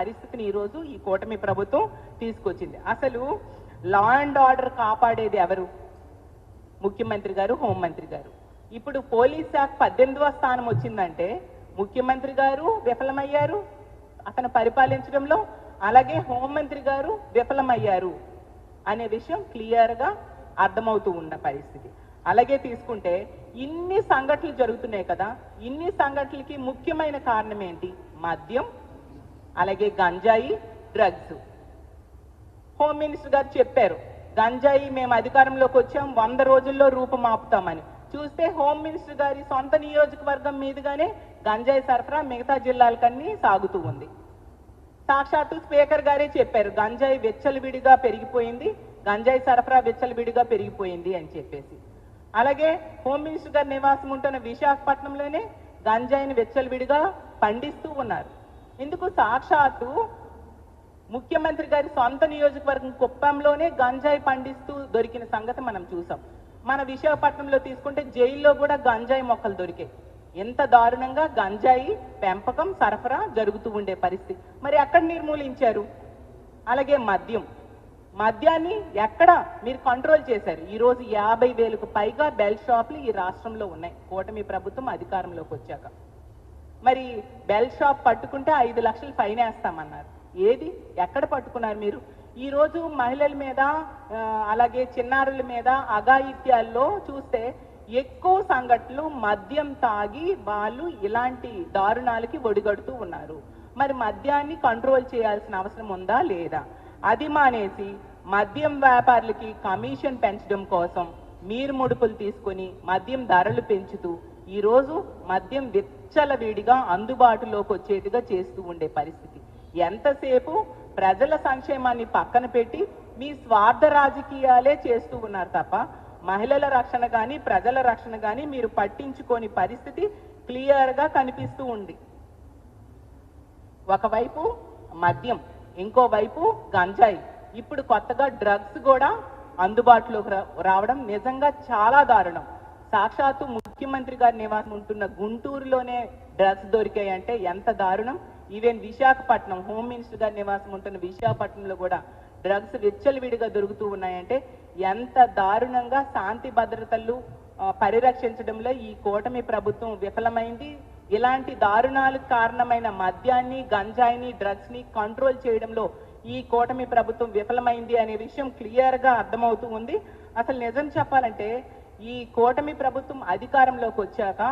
పరిస్థితిని ఈరోజు ఈ కూటమి ప్రభుత్వం తీసుకొచ్చింది. అసలు లా అండ్ ఆర్డర్ కాపాడేది ఎవరు? ముఖ్యమంత్రి గారు, హోంమంత్రి గారు. ఇప్పుడు పోలీస్ శాఖ 18వ స్థానం వచ్చిందంటే ముఖ్యమంత్రి గారు విఫలమయ్యారు అతను పరిపాలించడంలో, అలాగే హోంమంత్రి గారు విఫలమయ్యారు అనే విషయం క్లియర్గా అర్థమవుతూ ఉన్న పరిస్థితి. అలాగే తీసుకుంటే ఇన్ని సంఘటనలు జరుగుతున్నాయి కదా, ఇన్ని సంఘటనలకి ముఖ్యమైన కారణం ఏంటి? మద్యం, అలాగే గంజాయి, డ్రగ్స్. హోమ్ మినిస్టర్ గారు చెప్పారు గంజాయి మేము అధికారంలోకి వచ్చాం 100 రోజుల్లో రూపుమాపుతామని. చూస్తే హోమ్ మినిస్టర్ గారి సొంత నియోజకవర్గం మీదుగానే గంజాయి సరఫరా మిగతా జిల్లాలకన్నీ సాగుతూ ఉంది. సాక్షాత్తు స్పీకర్ గారే చెప్పారు గంజాయి విచ్చలవిడిగా పెరిగిపోయింది, గంజాయి సరఫరా విచ్చలవిడిగా పెరిగిపోయింది అని చెప్పేసి. అలాగే హోమ్ మినిస్టర్ గారి నివాసం ఉంటున్న విశాఖపట్నంలోనే గంజాయిని విచ్చలవిడిగా పండిస్తూ ఉన్నారు. ఇందుకు సాక్షాత్తు ముఖ్యమంత్రి గారి సొంత నియోజకవర్గం కుప్పంలోనే గంజాయి పండిస్తూ దొరికిన సంగతి మనం చూసాం. మన విశాఖపట్నంలో తీసుకుంటే జైల్లో కూడా గంజాయి మొక్కలు దొరికాయి. ఎంత దారుణంగా గంజాయి పెంపకం, సరఫరా జరుగుతూ ఉండే పరిస్థితి. మరి ఎక్కడ నిర్మూలించారు? అలాగే మద్యాన్ని ఎక్కడ మీరు కంట్రోల్ చేశారు? ఈరోజు 50,000కు పైగా బెల్ షాపులు ఈ రాష్ట్రంలో ఉన్నాయి కూటమి ప్రభుత్వం అధికారంలోకి వచ్చాక. మరి బెల్ షాప్ పట్టుకుంటే 5 లక్షలు ఫైన్ వేస్తామన్నారు. ఏది ఎక్కడ పట్టుకున్నారు మీరు? ఈరోజు మహిళల మీద అలాగే చిన్నారుల మీద అఘాయిత్యాల్లో చూస్తే ఎక్కువ సంఘటనలు మద్యం తాగి వాళ్ళు ఇలాంటి దారుణాలకి ఒడిగడుతూ ఉన్నారు. మరి మద్యాన్ని కంట్రోల్ చేయాల్సిన అవసరం ఉందా లేదా? అది మానేసి మద్యం వ్యాపారులకి కమిషన్ పెంచడం కోసం మీరు ముడుపులు తీసుకొని మద్యం ధరలు పెంచుతూ ఈరోజు మద్యం విచ్చలవిడిగా అందుబాటులోకి వచ్చేట్టుగా చేస్తూ ఉండే పరిస్థితి. ఎంతసేపు ప్రజల సంక్షేమాన్ని పక్కన పెట్టి మీ స్వార్థ రాజకీయాలే చేస్తూ ఉన్నారు తప్ప మహిళల రక్షణ కానీ ప్రజల రక్షణ కానీ మీరు పట్టించుకోని పరిస్థితి క్లియర్గా కనిపిస్తూ ఉంది. ఒకవైపు మద్యం, ఇంకోవైపు గంజాయి, ఇప్పుడు కొత్తగా డ్రగ్స్ కూడా అందుబాటులోకి రావడం నిజంగా చాలా దారుణం. సాక్షాత్తు ముఖ్యమంత్రి గారి నివాసం ఉంటున్న గుంటూరులోనే డ్రగ్స్ దొరికాయంటే ఎంత దారుణం. ఈవెన్ విశాఖపట్నం, హోమ్ మినిస్టర్ గారి నివాసం ఉంటున్న విశాఖపట్నంలో కూడా డ్రగ్స్ విచ్చలవిడిగా దొరుకుతూ ఉన్నాయంటే ఎంత దారుణంగా శాంతి భద్రతలు పరిరక్షించడంలో ఈ కూటమి ప్రభుత్వం విఫలమైంది. ఇలాంటి దారుణాలకు కారణమైన మద్యాన్ని, గంజాయిని, డ్రగ్స్ని కంట్రోల్ చేయడంలో ఈ కూటమి ప్రభుత్వం విఫలమైంది అనే విషయం క్లియర్గా అర్థమవుతూ ఉంది. అసలు నిజం చెప్పాలంటే ఈ కూటమి ప్రభుత్వం అధికారంలోకి వచ్చాక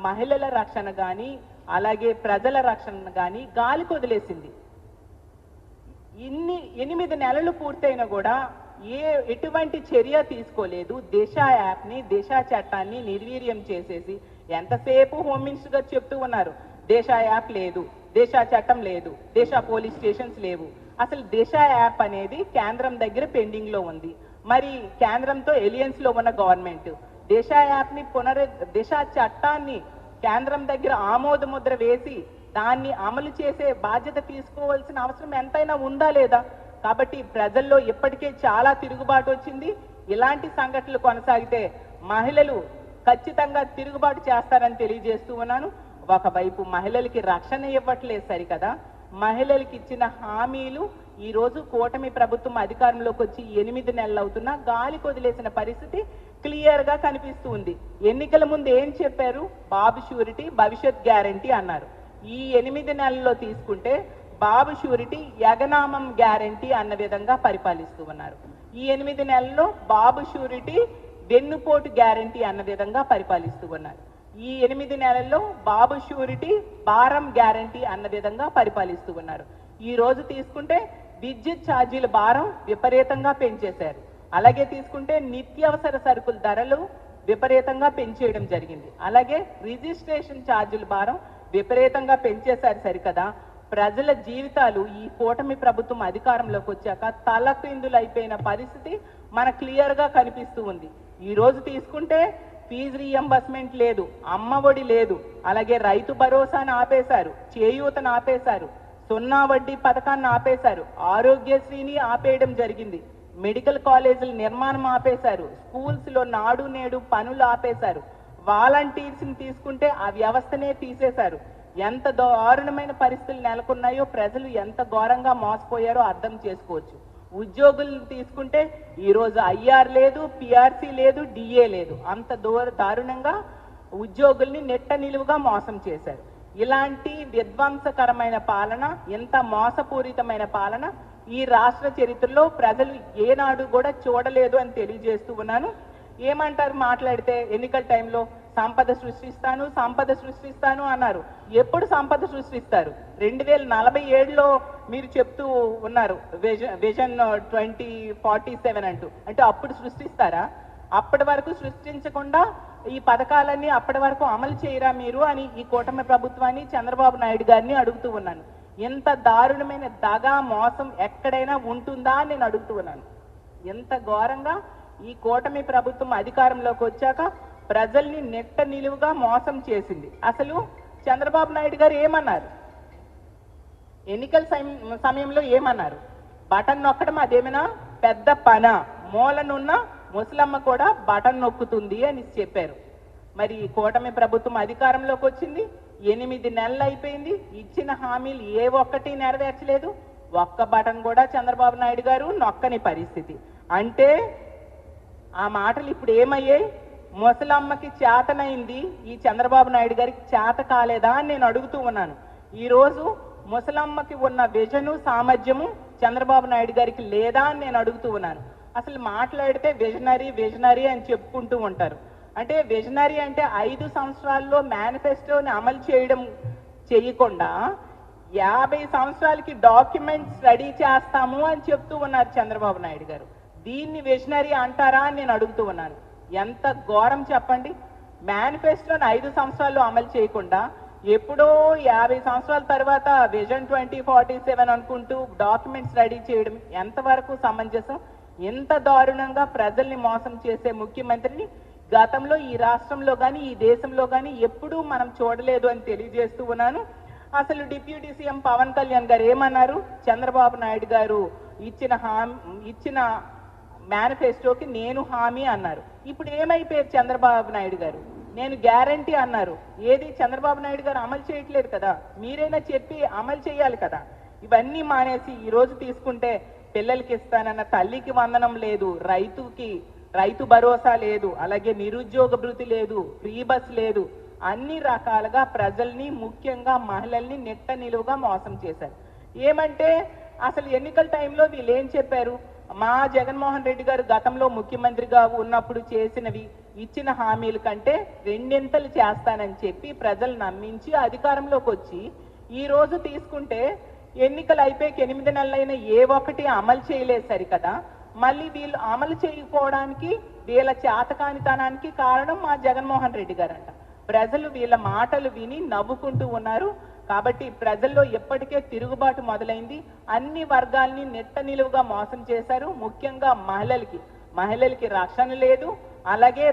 మహిళల రక్షణ కానీ అలాగే ప్రజల రక్షణ కానీ గాలికి వదిలేసింది. 8 నెలలు పూర్తయినా కూడా ఎటువంటి చర్య తీసుకోలేదు. దిశ యాప్ని, దిశ చట్టాన్ని నిర్వీర్యం చేసేసి ఎంతసేపు హోమ్ మినిస్టర్ గారు చెప్తూ ఉన్నారు దిశ యాప్ లేదు, దిశ చట్టం లేదు, దిశ పోలీస్ స్టేషన్స్ లేవు. అసలు దిశ యాప్ అనేది కేంద్రం దగ్గర పెండింగ్ లో ఉంది. మరి కేంద్రంతో ఎలియన్స్ లో ఉన్న గవర్నమెంట్ దిశ యాప్ని దిశ చట్టాన్ని కేంద్రం దగ్గర ఆమోద ముద్ర వేసి దాన్ని అమలు చేసే బాధ్యత తీసుకోవాల్సిన అవసరం ఎంతైనా ఉందా లేదా? కాబట్టి ప్రజల్లో ఇప్పటికే చాలా తిరుగుబాటు వచ్చింది. ఇలాంటి సంఘటనలు కొనసాగితే మహిళలు ఖచ్చితంగా తిరుగుబాటు చేస్తారని తెలియజేస్తూ ఉన్నాను. ఒకవైపు మహిళలకి రక్షణ ఇవ్వట్లేదు సరికదా, మహిళలకి ఇచ్చిన హామీలు ఈరోజు కూటమి ప్రభుత్వం అధికారంలోకి వచ్చి 8 నెలలు అవుతున్నా గాలికి వదిలేసిన పరిస్థితి క్లియర్గా కనిపిస్తూ ఉంది. ఎన్నికల ముందు ఏం చెప్పారు? బాబు షూరిటీ, భవిష్యత్ గ్యారంటీ అన్నారు. ఈ 8 నెలల్లో తీసుకుంటే బాబు షూరిటీ, యగనామం గ్యారంటీ అన్న విధంగా పరిపాలిస్తూ ఉన్నారు. ఈ 8 నెలల్లో బాబు షూరిటీ, వెన్నుపోటు గ్యారంటీ అన్న విధంగా పరిపాలిస్తూ ఉన్నారు. ఈ 8 నెలల్లో బాబు షూరిటీ, భారం గ్యారంటీ అన్న విధంగా పరిపాలిస్తూ ఉన్నారు. ఈ రోజు తీసుకుంటే విద్యుత్ ఛార్జీల భారం విపరీతంగా పెంచేశారు. అలాగే తీసుకుంటే నిత్యావసర సరుకుల ధరలు విపరీతంగా పెంచేయడం జరిగింది. అలాగే రిజిస్ట్రేషన్ ఛార్జీల భారం విపరీతంగా పెంచేశారు సరికదా. ప్రజల జీవితాలు ఈ కూటమి ప్రభుత్వం అధికారంలోకి వచ్చాక తలక్రిందులు అయిపోయిన పరిస్థితి మన క్లియర్గా కనిపిస్తూ ఉంది. ఈ రోజు తీసుకుంటే ఫీజు రీఎంబర్స్మెంట్ లేదు, అమ్మ ఒడి లేదు, అలాగే రైతు భరోసాను ఆపేశారు, చేయూతను ఆపేశారు, 0 వడ్డీ పథకాన్ని ఆపేశారు, ఆరోగ్యశ్రీని ఆపేయడం జరిగింది, మెడికల్ కాలేజీల నిర్మాణం ఆపేశారు, స్కూల్స్లో నాడు నేడు పనులు ఆపేశారు, వాలంటీర్స్ని తీసుకుంటే ఆ వ్యవస్థనే తీసేశారు. ఎంత దారుణమైన పరిస్థితులు నెలకొన్నాయో, ప్రజలు ఎంత ఘోరంగా మోసపోయారో అర్థం చేసుకోవచ్చు. ఉద్యోగులను తీసుకుంటే ఈరోజు ఐఆర్ లేదు, పిఆర్సీ లేదు, డిఏ లేదు. అంత దారుణంగా ఉద్యోగుల్ని నెట్ట నిలువుగా మోసం చేశారు. ఇలాంటి విధ్వంసకరమైన పాలన, ఎంత మోసపూరితమైన పాలన ఈ రాష్ట్ర చరిత్రలో ప్రజలు ఏనాడు కూడా చూడలేదు అని తెలియజేస్తూ ఉన్నాను. ఏమంటారు మాట్లాడితే, ఎన్నికల టైంలో సంపద సృష్టిస్తాను అన్నారు. ఎప్పుడు సంపద సృష్టిస్తారు? 2047లో మీరు చెప్తూ ఉన్నారు విజన్ 2047 అంటూ. అంటే అప్పుడు సృష్టిస్తారా? అప్పటి వరకు సృష్టించకుండా ఈ పథకాలన్నీ అప్పటి వరకు అమలు చేయరా మీరు అని ఈ కూటమి ప్రభుత్వాన్ని, చంద్రబాబు నాయుడు గారిని అడుగుతూ ఉన్నాను. ఎంత దారుణమైన దగా మోసం ఎక్కడైనా ఉంటుందా అని నేను అడుగుతూ ఉన్నాను. ఎంత ఘోరంగా ఈ కూటమి ప్రభుత్వం అధికారంలోకి వచ్చాక ప్రజల్ని నెట్ట నిలువుగా మోసం చేసింది. అసలు చంద్రబాబు నాయుడు గారు ఏమన్నారు? ఎన్నికల సమయంలో ఏమన్నారు? బటన్ నొక్కడం అదేమైనా పెద్ద పన, మూలనున్న ముసలమ్మ కూడా బటన్ నొక్కుతుంది అని చెప్పారు. మరి కూటమి ప్రభుత్వం అధికారంలోకి వచ్చింది, 8 నెలలు అయిపోయింది. ఇచ్చిన హామీలు ఏ ఒక్కటి నెరవేర్చలేదు. ఒక్క బటన్ కూడా చంద్రబాబు నాయుడు గారు నొక్కని పరిస్థితి. అంటే ఆ మాటలు ఇప్పుడు ఏమయ్యాయి? ముసలమ్మకి చేతనైంది, ఈ చంద్రబాబు నాయుడు గారికి చేత కాలేదా అని నేను అడుగుతూ ఉన్నాను. ఈరోజు ముసలమ్మకి ఉన్న విజను, సామర్థ్యము చంద్రబాబు నాయుడు గారికి లేదా అని నేను అడుగుతూ ఉన్నాను. అసలు మాట్లాడితే విజనరీ అని చెప్పుకుంటూ ఉంటారు. అంటే విజనరీ అంటే 5 సంవత్సరాల్లో మేనిఫెస్టోని అమలు చేయకుండా 50 సంవత్సరాలకి డాక్యుమెంట్స్ రెడీ చేస్తాము అని చెప్తూ ఉన్నారు చంద్రబాబు నాయుడు గారు. దీన్ని విజనరీ అంటారా అని నేను అడుగుతూ ఉన్నాను. ఎంత ఘోరం చెప్పండి. మేనిఫెస్టోని 5 సంవత్సరాల్లో అమలు చేయకుండా ఎప్పుడో 50 సంవత్సరాల తర్వాత విజన్ 2047 అనుకుంటూ డాక్యుమెంట్స్ రెడీ చేయడం ఎంతవరకు సమంజసం? ఎంత దారుణంగా ప్రజల్ని మోసం చేసే ముఖ్యమంత్రిని గతంలో ఈ రాష్ట్రంలో కానీ, ఈ దేశంలో కానీ ఎప్పుడూ మనం చూడలేదు అని తెలియజేస్తూ ఉన్నాను. అసలు డిప్యూటీ సీఎం పవన్ కళ్యాణ్ గారు ఏమన్నారు? చంద్రబాబు నాయుడు గారు ఇచ్చిన మేనిఫెస్టోకి నేను హామీ అన్నారు. ఇప్పుడు ఏమైపోయారు చంద్రబాబు నాయుడు గారు? నేను గ్యారంటీ అన్నారు. ఏది చంద్రబాబు నాయుడు గారు అమలు చేయట్లేదు కదా, మీరైనా చెప్పి అమలు చేయాలి కదా. ఇవన్నీ మానేసి ఈరోజు తీసుకుంటే పిల్లలకి ఇస్తానన్న తల్లికి వందనం లేదు, రైతు భరోసా లేదు, అలాగే నిరుద్యోగ భృతి లేదు, ఫ్రీ బస్ లేదు. అన్ని రకాలుగా ప్రజల్ని, ముఖ్యంగా మహిళల్ని నెట్ట నిలువుగా మోసం చేశారు. ఏమంటే అసలు ఎన్నికల టైంలో వీళ్ళు ఏం చెప్పారు? మా జగన్మోహన్ రెడ్డి గారు గతంలో ముఖ్యమంత్రిగా ఉన్నప్పుడు చేసినవి, ఇచ్చిన హామీల కంటే 2 చేస్తానని చెప్పి ప్రజలు నమ్మించి అధికారంలోకి వచ్చి ఈ రోజు తీసుకుంటే ఎన్నికలు అయిపోయి 8 నెలలైన ఏ ఒక్కటి అమలు చేయలేదు సరికదా. మళ్ళీ వీళ్ళు అమలు చేయకపోవడానికి, వీళ్ళ చేతకానితనానికి కారణం మా జగన్మోహన్ రెడ్డి గారంట. ప్రజలు వీళ్ళ మాటలు విని నవ్వుకుంటూ ఉన్నారు. కాబట్టి ప్రజల్లో ఎప్పటికే తిరుగుబాటు మొదలైంది. అన్ని వర్గాల్ని నెట్ట నిలువుగా మోసం చేశారు. ముఖ్యంగా మహిళలకి రక్షణ లేదు. అలాగే